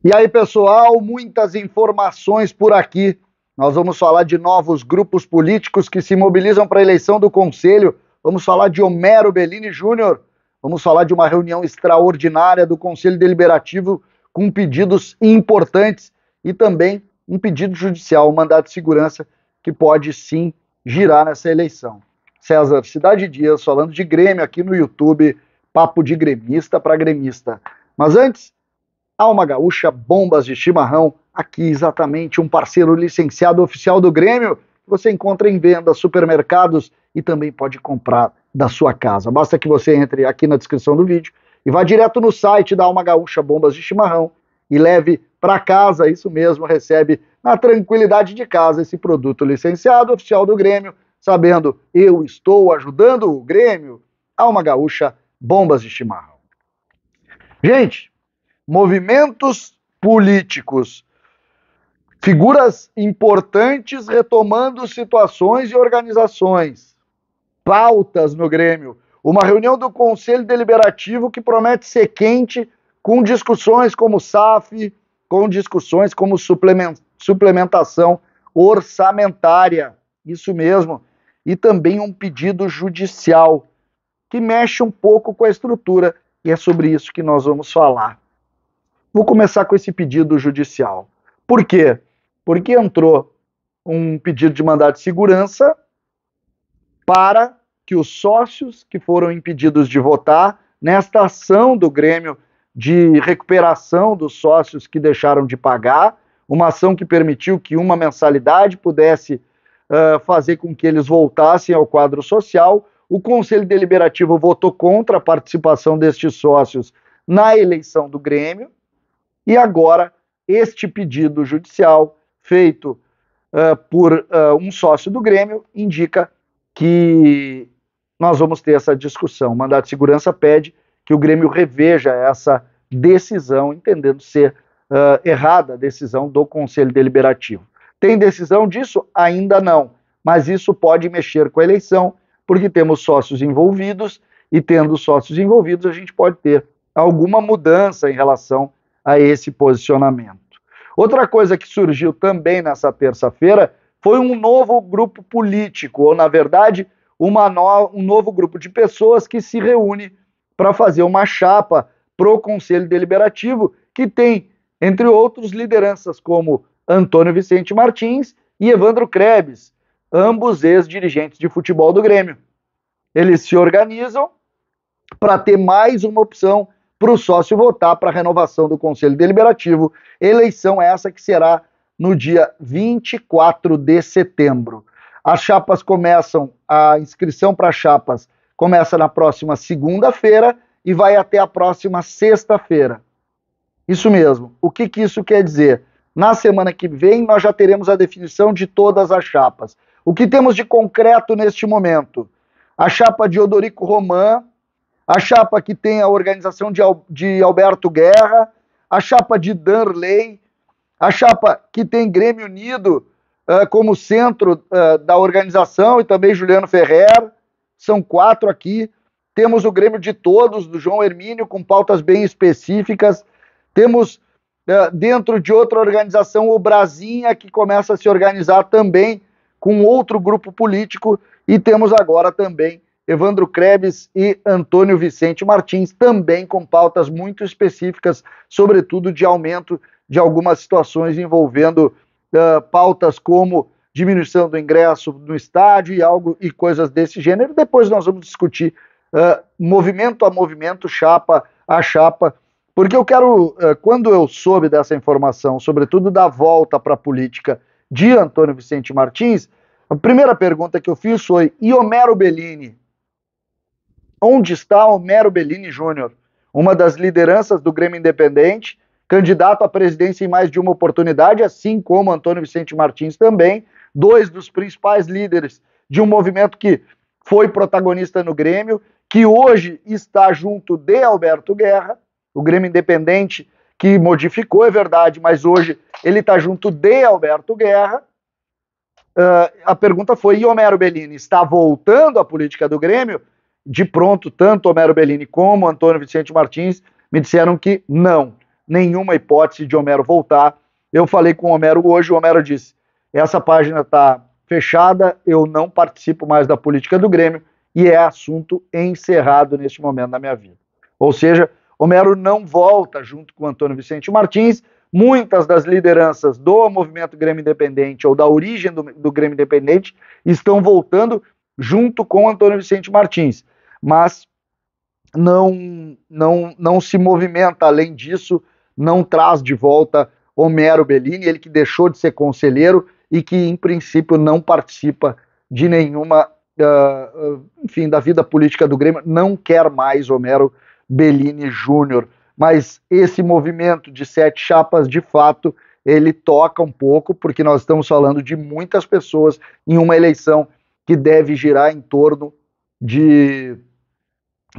E aí, pessoal, muitas informações por aqui. Nós vamos falar de novos grupos políticos que se mobilizam para a eleição do Conselho. Vamos falar de Homero Bellini Júnior. Vamos falar de uma reunião extraordinária do Conselho Deliberativo com pedidos importantes e também um pedido judicial, um mandado de segurança que pode sim girar nessa eleição. César Cidade Dias falando de Grêmio aqui no YouTube, papo de gremista para gremista. Mas antes, Alma Gaúcha Bombas de Chimarrão, aqui exatamente um parceiro licenciado oficial do Grêmio, que você encontra em venda, supermercados e também pode comprar da sua casa. Basta que você entre aqui na descrição do vídeo e vá direto no site da Alma Gaúcha Bombas de Chimarrão e leve para casa, isso mesmo, recebe na tranquilidade de casa esse produto licenciado oficial do Grêmio, sabendo, eu estou ajudando o Grêmio. Alma Gaúcha Bombas de Chimarrão. Gente, movimentos políticos, figuras importantes retomando situações e organizações, pautas no Grêmio, uma reunião do Conselho Deliberativo que promete ser quente, com discussões como SAF, com discussões como suplementação orçamentária, isso mesmo, e também um pedido judicial que mexe um pouco com a estrutura, e é sobre isso que nós vamos falar. Vou começar com esse pedido judicial. Por quê? Porque entrou um pedido de mandado de segurança para que os sócios que foram impedidos de votar nesta ação do Grêmio de recuperação dos sócios que deixaram de pagar, uma ação que permitiu que uma mensalidade pudesse fazer com que eles voltassem ao quadro social. O Conselho Deliberativo votou contra a participação destes sócios na eleição do Grêmio, e agora este pedido judicial feito por um sócio do Grêmio indica que nós vamos ter essa discussão. O mandado de segurança pede que o Grêmio reveja essa decisão, entendendo ser errada a decisão do Conselho Deliberativo. Tem decisão disso? Ainda não, mas isso pode mexer com a eleição, porque temos sócios envolvidos, e tendo sócios envolvidos a gente pode ter alguma mudança em relação a esse posicionamento. Outra coisa que surgiu também nessa terça-feira foi um novo grupo político, ou na verdade, um novo grupo de pessoas que se reúne para fazer uma chapa para o Conselho Deliberativo, que tem, entre outros, lideranças como Antônio Vicente Martins e Evandro Krebs, ambos ex-dirigentes de futebol do Grêmio. Eles se organizam para ter mais uma opção para o sócio votar para a renovação do Conselho Deliberativo, eleição essa que será no dia 24 de setembro. As chapas começam, a inscrição para chapas começa na próxima segunda-feira e vai até a próxima sexta-feira. Isso mesmo. O que isso quer dizer? Na semana que vem nós já teremos a definição de todas as chapas. O que temos de concreto neste momento? A chapa de Odorico Roman, a chapa que tem a organização de Alberto Guerra, a chapa de Danley, a chapa que tem Grêmio Unido como centro da organização e também Juliano Ferrer, são 4 aqui. Temos o Grêmio de Todos, do João Hermínio, com pautas bem específicas. Temos dentro de outra organização o Brasinha, que começa a se organizar também com outro grupo político, e temos agora também Evandro Krebs e Antônio Vicente Martins, também com pautas muito específicas, sobretudo de aumento de algumas situações envolvendo pautas como diminuição do ingresso no estádio e coisas desse gênero. Depois nós vamos discutir movimento a movimento, chapa a chapa, porque eu quero, quando eu soube dessa informação, sobretudo da volta para a política de Antônio Vicente Martins, a primeira pergunta que eu fiz foi: e Homero Bellini? Onde está Homero Bellini Júnior? Uma das lideranças do Grêmio Independente, candidato à presidência em mais de uma oportunidade, assim como Antônio Vicente Martins também, 2 dos principais líderes de um movimento que foi protagonista no Grêmio, que hoje está junto de Alberto Guerra, o Grêmio Independente que modificou, é verdade, mas hoje ele está junto de Alberto Guerra. A pergunta foi: e Homero Bellini está voltando à política do Grêmio? De pronto, tanto Homero Bellini como Antônio Vicente Martins me disseram que não. nenhuma hipótese de Homero voltar. Eu falei com o Homero hoje, o Homero disse, essa página está fechada, eu não participo mais da política do Grêmio e é assunto encerrado neste momento da minha vida. Ou seja, Homero não volta junto com Antônio Vicente Martins. Muitas das lideranças do movimento Grêmio Independente ou da origem do Grêmio Independente estão voltando junto com Antônio Vicente Martins, mas não se movimenta além disso, não traz de volta Homero Bellini, ele que deixou de ser conselheiro e que, em princípio, não participa de nenhuma, enfim, da vida política do Grêmio, não quer mais Homero Bellini Júnior. Mas esse movimento de 7 chapas, de fato, ele toca um pouco, porque nós estamos falando de muitas pessoas em uma eleição que deve girar em torno de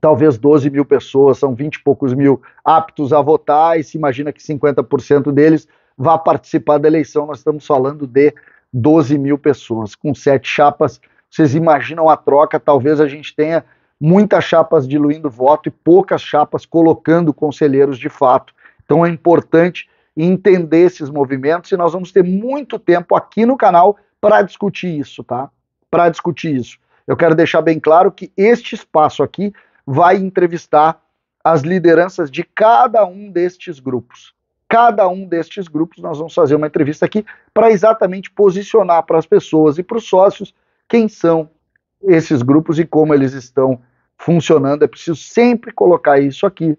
talvez 12 mil pessoas, são 20 e poucos mil aptos a votar, e se imagina que 50% deles vá participar da eleição. Nós estamos falando de 12 mil pessoas. Com 7 chapas, vocês imaginam a troca? Talvez a gente tenha muitas chapas diluindo voto e poucas chapas colocando conselheiros de fato. Então é importante entender esses movimentos e nós vamos ter muito tempo aqui no canal para discutir isso, tá? Para discutir isso. Eu quero deixar bem claro que este espaço aqui vai entrevistar as lideranças de cada um destes grupos. Cada um destes grupos nós vamos fazer uma entrevista aqui para exatamente posicionar para as pessoas e para os sócios quem são esses grupos e como eles estão funcionando. É preciso sempre colocar isso aqui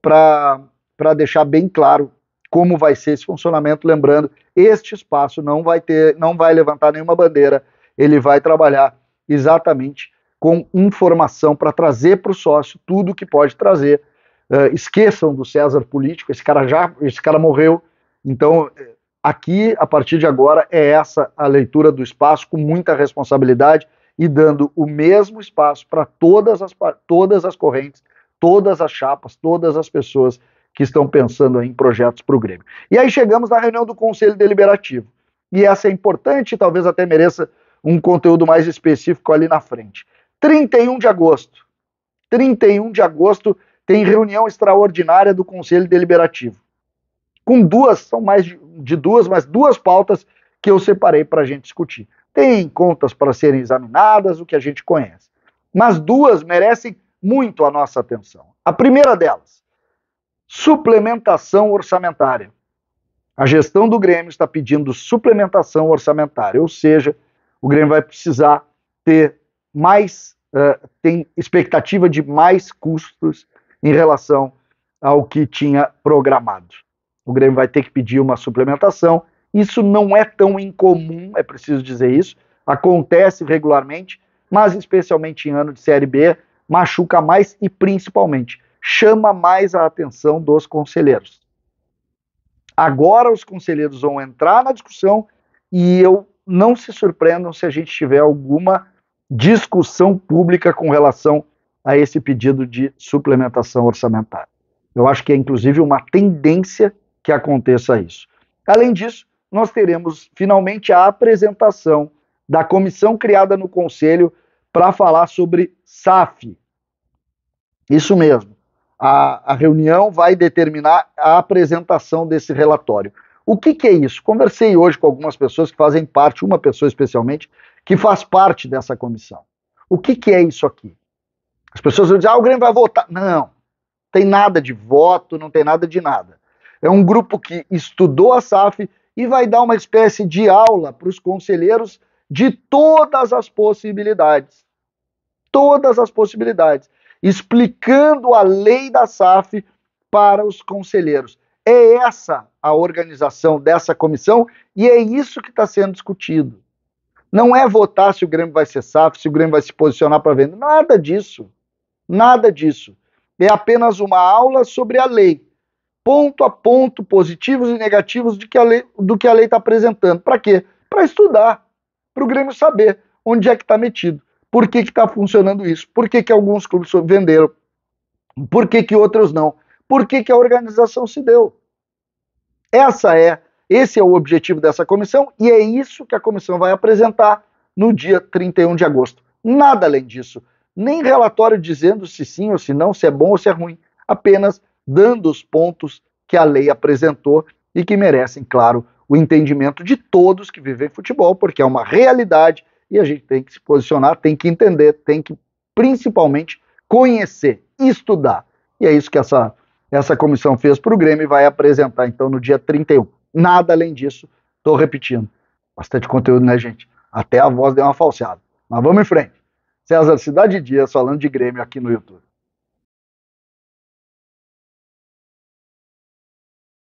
para deixar bem claro como vai ser esse funcionamento. Lembrando, este espaço não vai levantar nenhuma bandeira, ele vai trabalhar exatamente com informação para trazer para o sócio tudo que pode trazer. Esqueçam do César político, esse cara morreu. Então, aqui, a partir de agora, é essa a leitura do espaço, com muita responsabilidade e dando o mesmo espaço para todas as correntes, todas as chapas, todas as pessoas que estão pensando em projetos para o Grêmio. E aí chegamos na reunião do Conselho Deliberativo. E essa é importante, talvez até mereça um conteúdo mais específico ali na frente. 31 de agosto. 31 de agosto tem reunião extraordinária do Conselho Deliberativo. Com são mais de duas, mas 2 pautas que eu separei para a gente discutir. Tem contas para serem examinadas, o que a gente conhece. Mas 2 merecem muito a nossa atenção. A primeira delas, suplementação orçamentária. A gestão do Grêmio está pedindo suplementação orçamentária, ou seja, o Grêmio vai precisar ter tem expectativa de mais custos em relação ao que tinha programado. O Grêmio vai ter que pedir uma suplementação. Isso não é tão incomum, é preciso dizer isso, acontece regularmente, mas especialmente em ano de Série B, machuca mais e principalmente chama mais a atenção dos conselheiros. Agora os conselheiros vão entrar na discussão e não se surpreendam se a gente tiver alguma discussão pública com relação a esse pedido de suplementação orçamentária. Eu acho que é inclusive uma tendência que aconteça isso. Além disso, nós teremos finalmente a apresentação da comissão criada no Conselho para falar sobre SAF. Isso mesmo. A reunião vai determinar a apresentação desse relatório. O que é isso? Conversei hoje com algumas pessoas que fazem parte, uma pessoa especialmente, que faz parte dessa comissão. O que é isso aqui? As pessoas vão dizer, o Grêmio vai votar. Não tem nada de voto, não tem nada de nada. É um grupo que estudou a SAF e vai dar uma espécie de aula para os conselheiros de todas as possibilidades. Todas as possibilidades. Explicando a lei da SAF para os conselheiros. É essa a organização dessa comissão e é isso que está sendo discutido. Não é votar se o Grêmio vai ser SAF, se o Grêmio vai se posicionar para venda. Nada disso. Nada disso. É apenas uma aula sobre a lei. Ponto a ponto, positivos e negativos do que a lei está apresentando. Para quê? Para estudar. Para o Grêmio saber onde é que está metido. Por que está funcionando isso? Por que alguns clubes venderam? Por que outros não? Por que a organização se deu? Esse é o objetivo dessa comissão e é isso que a comissão vai apresentar no dia 31 de agosto. Nada além disso. Nem relatório dizendo se sim ou se não, se é bom ou se é ruim. Apenas dando os pontos que a lei apresentou e que merecem, claro, o entendimento de todos que vivem futebol, porque é uma realidade e a gente tem que se posicionar, tem que entender, tem que principalmente conhecer, estudar. E é isso que essa comissão fez para o Grêmio e vai apresentar então no dia 31. Nada além disso, estou repetindo. Bastante conteúdo, né, gente? Até a voz deu uma falseada. Mas vamos em frente. César Cidade Dias falando de Grêmio aqui no YouTube.